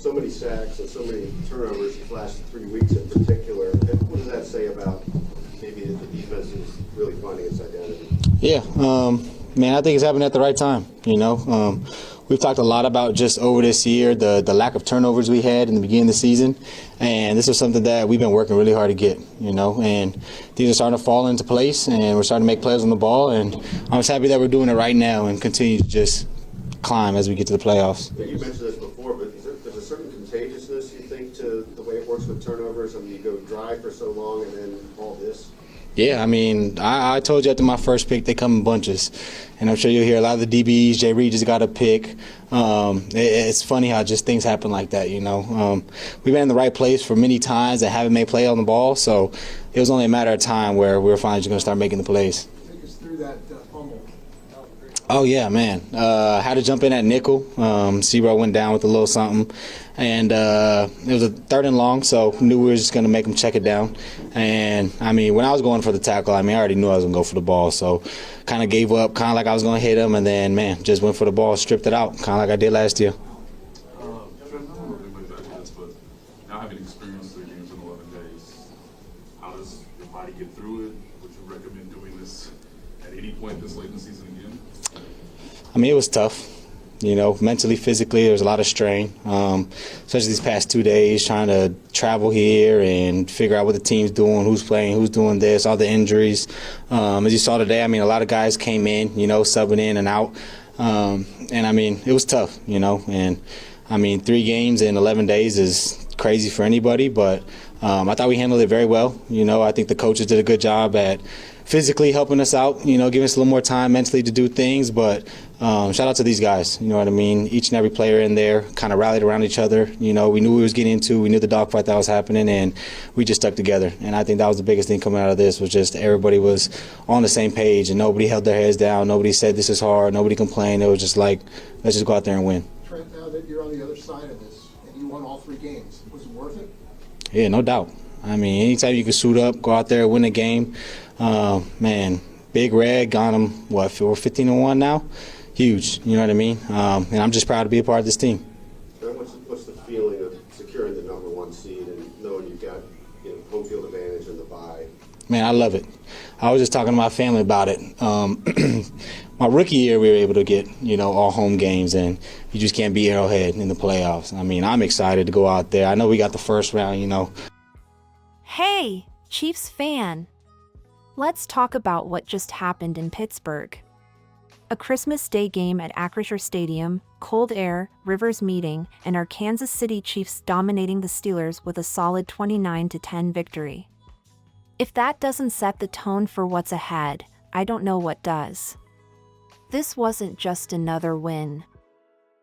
so many sacks and so many turnovers these last 3 weeks in particular. What does that say about maybe the defense is really finding its identity? Yeah, man, I think it's happening at the right time. We've talked a lot about just over this year the lack of turnovers we had in the beginning of the season, and this is something that we've been working really hard to get. And things are starting to fall into place, and we're starting to make plays on the ball, and I'm just happy that we're doing it right now and continue to just climb as we get to the playoffs. Yeah, you mentioned this before, but there's a certain contagiousness, you think, to the way it works with turnovers? I mean, you go dry for so long and then all this. Yeah, I mean, I told you after my first pick, they come in bunches. And I'm sure you'll hear a lot of the DBs. Reid just got a pick. It's funny how just things happen like that, We've been in the right place for many times and haven't made play on the ball, so it was only a matter of time where we were finally just going to start making the plays. Take us through that fumble. Oh, yeah, man. Had to jump in at nickel. Sebro went down with a little something. And it was a 3rd and long, so knew we were just going to make him check it down. And, I mean, when I was going for the tackle, I already knew I was going to go for the ball. So kind of gave up, kind of like I was going to hit him. And then, man, just went for the ball, stripped it out, kind of like I did last year. But now having experienced the games in 11 days, how does your body get through it? Would you recommend doing this at any point this late in the season again? I mean, it was tough. Mentally, physically, there was a lot of strain, especially these past 2 days, trying to travel here and figure out what the team's doing, who's playing, who's doing this, all the injuries. As you saw today, I mean, a lot of guys came in, subbing in and out. And, I mean, it was tough, And, I mean, 3 games in 11 days is crazy for anybody, but I thought we handled it very well. I think the coaches did a good job at physically helping us out, giving us a little more time mentally to do things. But shout out to these guys, you know what I mean? Each and every player in there kind of rallied around each other. We knew what we was getting into. We knew the dogfight that was happening, and we just stuck together. And I think that was the biggest thing coming out of this was just everybody was on the same page, and nobody held their heads down. Nobody said this is hard. Nobody complained. It was just like, let's just go out there and win. Trent, now that you're on the other side of this and you won all 3 games, was it worth it? Yeah, no doubt. I mean, anytime you can suit up, go out there, win a game, man, Big Red got him, we're 15-1 now? Huge, you know what I mean? And I'm just proud to be a part of this team. What's the feeling of securing the number 1 seed and knowing you've got home field advantage in the bye? Man, I love it. I was just talking to my family about it. My rookie year, we were able to get, all home games, and you just can't beat Arrowhead in the playoffs. I mean, I'm excited to go out there. I know we got the first round, Hey, Chiefs fan. Let's talk about what just happened in Pittsburgh. A Christmas Day game at Acrisure Stadium, cold air, Rivers meeting, and our Kansas City Chiefs dominating the Steelers with a solid 29-10 victory. If that doesn't set the tone for what's ahead, I don't know what does. This wasn't just another win.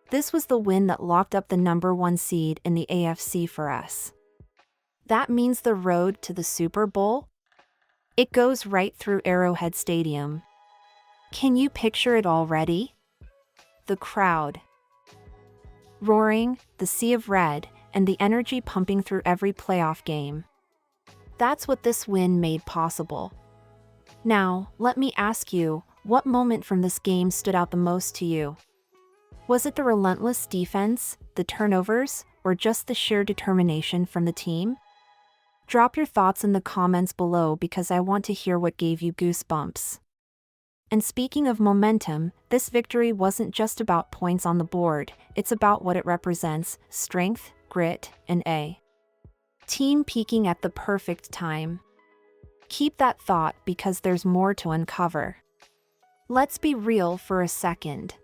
This was the win that locked up the number 1 seed in the AFC for us. That means the road to the Super Bowl? It goes right through Arrowhead Stadium. Can you picture it already? The crowd. Roaring, the sea of red, and the energy pumping through every playoff game. That's what this win made possible. Now, let me ask you, what moment from this game stood out the most to you? Was it the relentless defense, the turnovers, or just the sheer determination from the team? Drop your thoughts in the comments below because I want to hear what gave you goosebumps. And speaking of momentum, this victory wasn't just about points on the board, it's about what it represents: strength, grit, and a team peaking at the perfect time. Keep that thought because there's more to uncover. Let's be real for a second.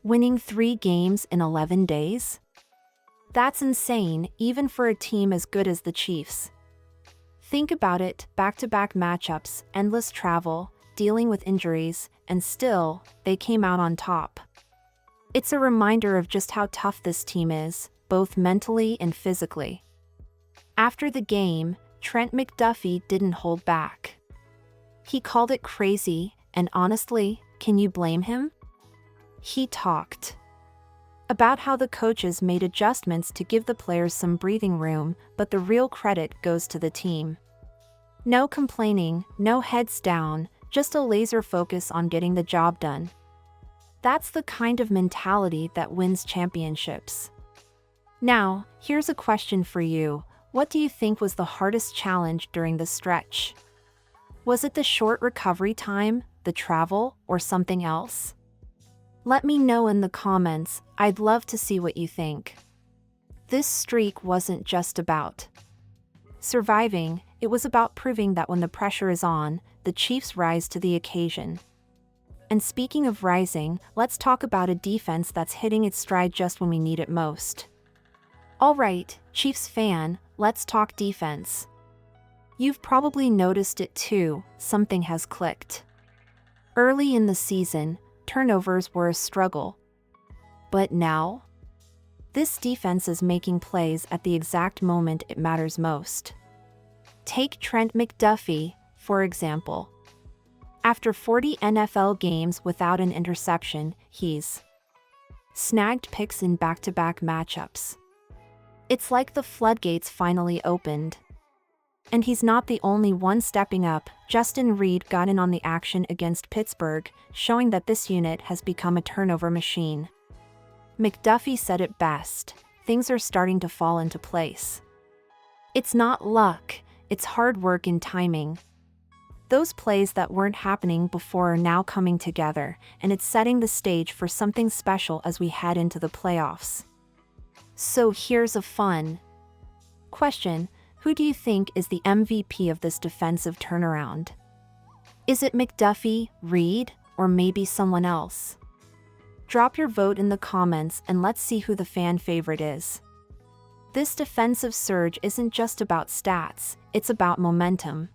Winning 3 games in 11 days? That's insane, even for a team as good as the Chiefs. Think about it, back-to-back matchups, endless travel, dealing with injuries, and still, they came out on top. It's a reminder of just how tough this team is, both mentally and physically. After the game, Trent McDuffie didn't hold back. He called it crazy, and honestly, can you blame him? He talked about how the coaches made adjustments to give the players some breathing room, but the real credit goes to the team. No complaining, no heads down, just a laser focus on getting the job done. That's the kind of mentality that wins championships. Now, here's a question for you. What do you think was the hardest challenge during the stretch? Was it the short recovery time, the travel, or something else? Let me know in the comments. I'd love to see what you think. This streak wasn't just about surviving, it was about proving that when the pressure is on, the Chiefs rise to the occasion. And speaking of rising, let's talk about a defense that's hitting its stride just when we need it most. Alright, Chiefs fan, let's talk defense. You've probably noticed it too, something has clicked. Early in the season, turnovers were a struggle. But now? This defense is making plays at the exact moment it matters most. Take Trent McDuffie, for example. After 40 NFL games without an interception, he's snagged picks in back-to-back matchups. It's like the floodgates finally opened. And he's not the only one stepping up. Justin Reid got in on the action against Pittsburgh, showing that this unit has become a turnover machine. McDuffie said it best, things are starting to fall into place. It's not luck, it's hard work and timing. Those plays that weren't happening before are now coming together, and it's setting the stage for something special as we head into the playoffs. So here's a fun question. Who do you think is the MVP of this defensive turnaround? Is it McDuffie, Reid, or maybe someone else? Drop your vote in the comments and let's see who the fan favorite is. This defensive surge isn't just about stats, it's about momentum.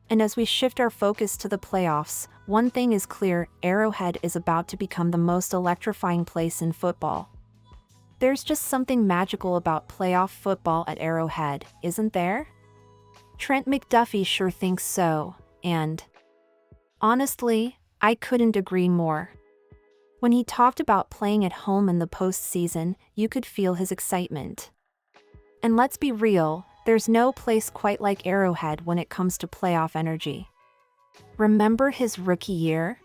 And as we shift our focus to the playoffs, one thing is clear: Arrowhead is about to become the most electrifying place in football. There's just something magical about playoff football at Arrowhead, isn't there? Trent McDuffie sure thinks so, and honestly, I couldn't agree more. When he talked about playing at home in the postseason, you could feel his excitement. And let's be real, there's no place quite like Arrowhead when it comes to playoff energy. Remember his rookie year?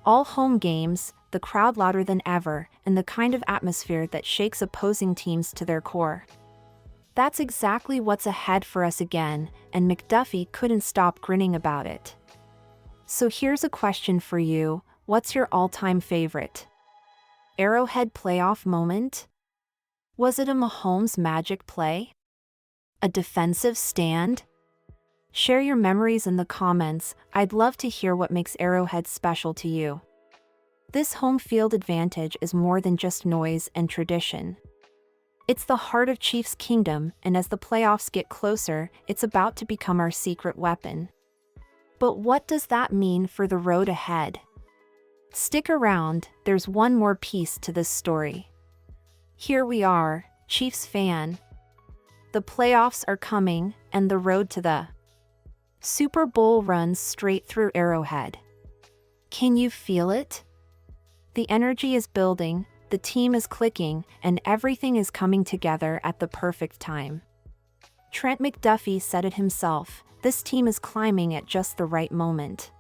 All home games, the crowd louder than ever, and the kind of atmosphere that shakes opposing teams to their core. That's exactly what's ahead for us again, and McDuffie couldn't stop grinning about it. So here's a question for you. What's your all-time favorite Arrowhead playoff moment? Was it a Mahomes magic play? A defensive stand? Share your memories in the comments. I'd love to hear what makes Arrowhead special to you. This home field advantage is more than just noise and tradition. It's the heart of Chiefs Kingdom, and as the playoffs get closer, it's about to become our secret weapon. But what does that mean for the road ahead? Stick around, there's one more piece to this story. Here we are, Chiefs fan. The playoffs are coming, and the road to the Super Bowl runs straight through Arrowhead. Can you feel it? The energy is building, the team is clicking, and everything is coming together at the perfect time. Trent McDuffie said it himself, this team is climbing at just the right moment.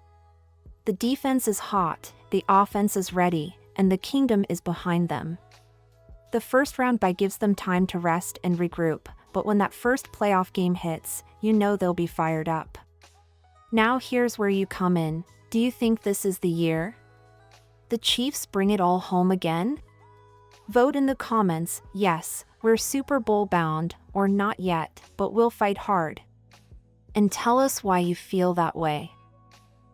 The defense is hot, the offense is ready, and the kingdom is behind them. The first round bye gives them time to rest and regroup, but when that first playoff game hits, you know they'll be fired up. Now here's where you come in. Do you think this is the year the Chiefs bring it all home again? Vote in the comments. Yes, we're Super Bowl bound, or not yet, but we'll fight hard. And tell us why you feel that way.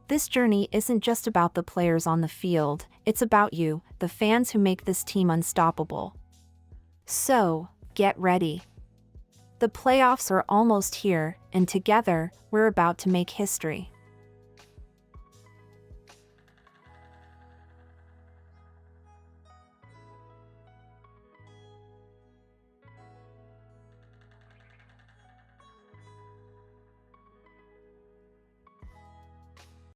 This journey isn't just about the players on the field, it's about you, the fans who make this team unstoppable. So, get ready. The playoffs are almost here, and together, we're about to make history.